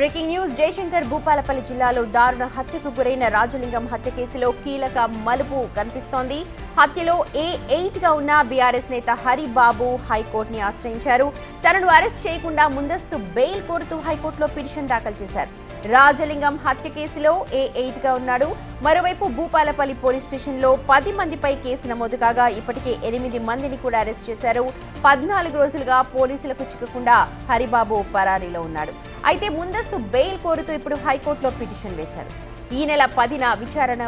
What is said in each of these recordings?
Breaking news Jayashankar Bhupalpally జిల్లాలో దారుణ హత్యకు గురైన రాజలింగం హత్య కేసులో కీలక మలుపు కనిపిస్తోంది. హత్యలో A8 గా ఉన్న బీఆర్ఎస్ నేత హరిబాబు హైకోర్టుని ఆశ్రయించారు. తనను అరెస్ట్ చేయకుండా ముందస్తు బెయిల్ కోరుతూ హైకోర్టులో పిటిషన్ దాఖలు చేశారు. రాజలింగం హత్య కేసులో A8 గా ఉన్నాడు. మరోవైపు భూపాలపల్లి పోలీస్ స్టేషన్లో 10 మందిపై కేసు నమోదు కాగా ఇప్పటికే 8 మందిని కూడా అరెస్ట్ చేశారు. 14 రోజులుగా పోలీసులకు చిక్కకుండా హరిబాబు పరారీలో ఉన్నాడు. అయితే ముందస్తు బెయిల్ కోరుతూ ఇప్పుడు హైకోర్టులో పిటిషన్ వేశారు. ఈ నెల 10న విచారణ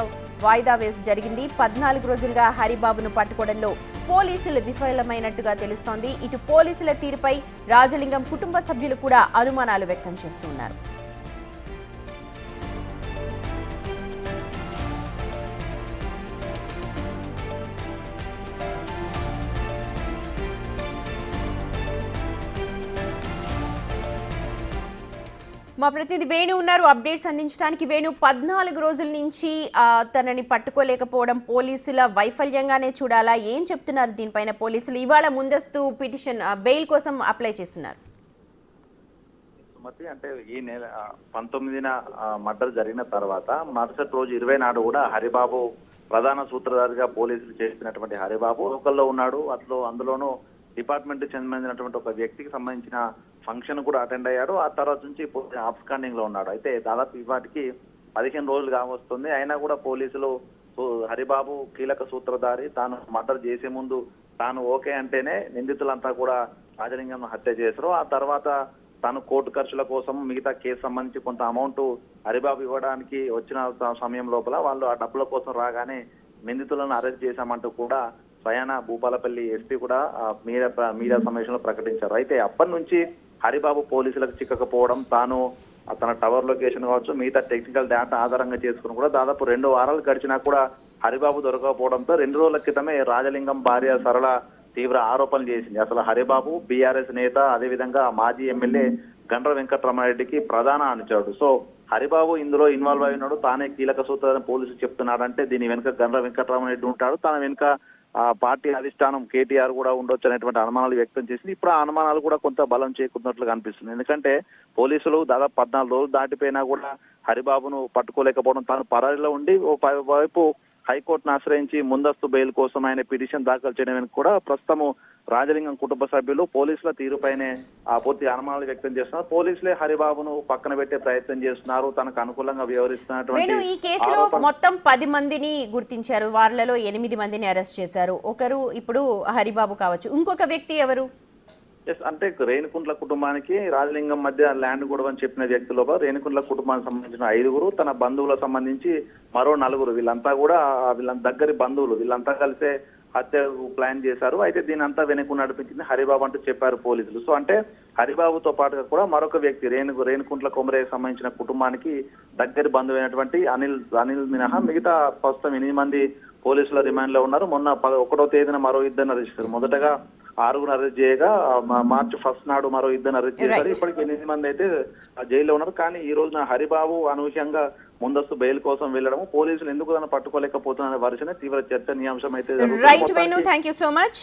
వాయిదా వేసి జరిగింది. 14 రోజులుగా హరిబాబును పట్టుకోవడంలో పోలీసులు విఫలమైనట్టుగా తెలుస్తోంది. ఇటు పోలీసుల తీరుపై రాజలింగం కుటుంబ సభ్యులు కూడా అనుమానాలు వ్యక్తం చేస్తున్నారు. మా ప్రతినిధి వేణు ఉన్నారు అప్డేట్స్ అందించడానికి. వేణు, 14 రోజుల నుంచి తనని పట్టుకోలేకపోవడం పోలీసుల వైఫల్యంగానే చూడాలా? ఏం చెప్తున్నారు దీనిపైన పోలీసులు? ఇవాళ ముందస్తు పిటిషన్ బెయిల్ కోసం అప్లై చేస్తున్నారు. అంటే ఈ నెల 19న మర్డర్ జరిగిన తర్వాత మరుసటి రోజు 20 నాడు కూడా హరిబాబు ప్రధాన సూత్రధారిగా పోలీసులు చేసినటువంటి హరిబాబు లోకల్లో ఉన్నాడు. అందులోనూ డిపార్ట్మెంట్ చెందినటువంటి ఒక వ్యక్తికి సంబంధించిన ఫంక్షన్ కూడా అటెండ్ అయ్యాడు. ఆ తర్వాత నుంచి అబ్స్కాండింగ్ లో ఉన్నాడు. అయితే దాదాపు ఇవాటికి 15 రోజులు కావస్తుంది. అయినా కూడా పోలీసులు హరిబాబు కీలక సూత్రధారి, తాను మర్డర్ చేసే ముందు తాను ఓకే అంటేనే నిందితులంతా కూడా రాజలింగం హత్య చేశారు. ఆ తర్వాత తాను కోర్టు ఖర్చుల కోసం మిగతా కేసు సంబంధించి కొంత అమౌంట్ హరిబాబు ఇవ్వడానికి వచ్చిన సమయం లోపల వాళ్ళు ఆ డబ్బుల కోసం రాగానే నిందితులను అరెస్ట్ చేశామంటూ కూడా స్వయాన భూపాలపల్లి ఎస్పీ కూడా మీడియా సమావేశంలో ప్రకటించారు. అయితే అప్పటి నుంచి హరిబాబు పోలీసులకు చిక్కకపోవడం, తాను తన టవర్ లొకేషన్ కావచ్చు మిగతా టెక్నికల్ డేటా ఆధారంగా చేసుకుని కూడా దాదాపు 2 వారాలు గడిచినా కూడా హరిబాబు దొరకకపోవడంతో 2 రోజుల క్రితమే రాజలింగం భార్య సరళ తీవ్ర ఆరోపణలు చేసింది. అసలు హరిబాబు బీఆర్ఎస్ నేత, అదేవిధంగా మాజీ ఎమ్మెల్యే గండ్ర వెంకటరమణారెడ్డికి ప్రధాన అనుచరుడు. సో హరిబాబు ఇందులో ఇన్వాల్వ్ అయి ఉన్నాడు, తానే కీలక సూత్రాన్ని పోలీసులు చెప్తున్నాడంటే దీని వెనుక గండ్ర వెంకటరమణారెడ్డి ఉంటాడు, తన వెనుక పార్టీ అధిష్టానం కేటీఆర్ కూడా ఉండొచ్చు అనేటువంటి అనుమానాలు వ్యక్తం చేసింది. ఇప్పుడు ఆ అనుమానాలు కూడా కొంత బలం చేకూరినట్లు కనిపిస్తుంది. ఎందుకంటే పోలీసులు దాదాపు 14 రోజులు దాటిపోయినా కూడా హరిబాబును పట్టుకోలేకపోవడం, తాను పరారీలో ఉండి వైపు హైకోర్టును ఆశ్రయించి ముందస్తు బెయిల్ కోసం ఆయన పిటిషన్ దాఖలు చేయడానికి కూడా ప్రస్తుతము రాజలింగం కుటుంబ సభ్యులు పోలీసుల తీరుపైనే పూర్తి అనుమానాలు వ్యక్తం చేస్తున్నారు. పోలీసులే హరిబాబును పక్కన పెట్టే ప్రయత్నం చేస్తున్నారు, తనకు అనుకూలంగా వ్యవహరిస్తున్నటువంటి. ఈ కేసులో మొత్తం 10 మందిని గుర్తించారు. వాళ్లలో 8 మందిని అరెస్ట్ చేశారు. ఒకరు ఇప్పుడు హరిబాబు కావచ్చు, ఇంకొక వ్యక్తి ఎవరు? అంటే రేణుకుంట్ల కుటుంబానికి రాజలింగం మధ్య ల్యాండ్ గొడవ అని చెప్పిన వ్యక్తులు రేణుకుంట్ల కుటుంబానికి సంబంధించిన 5గురు, తన బంధువులకు సంబంధించి మరో 4. వీళ్ళంతా కూడా వీళ్ళ దగ్గరి బంధువులు. వీళ్ళంతా కలిసే హత్య ప్లాన్ చేశారు. అయితే దీని అంతా వెనుక నడిపించింది హరిబాబు అంటూ చెప్పారు పోలీసులు. సో అంటే హరిబాబుతో పాటుగా కూడా మరొక వ్యక్తి రేణుకుంట్ల కొమరేకి సంబంధించిన కుటుంబానికి దగ్గరి బంధువైనటువంటి అనిల్ మినహా మిగతా ప్రస్తుతం 8 మంది పోలీసుల రిమాండ్ లో ఉన్నారు. మొన్న 1వ తేదీన మరో 2 అరెస్ట్ చేశారు. మొదటగా 6 అరెస్ట్ చేయగా మార్చి 1 నాడు మరో 2 అరెస్ట్ చేశారు. ఇప్పటికి 8 మంది అయితే జైల్లో ఉన్నారు. కానీ ఈ రోజున హరిబాబు అనూహ్యంగా ముందస్తు బెయిల్ కోసం వెళ్లడం, పోలీసులు ఎందుకు దాన్ని పట్టుకోలేకపోతున్నారనే వర్షనే తీవ్ర చర్చనీయాంశం అయితే. Right Venu, thank you so much.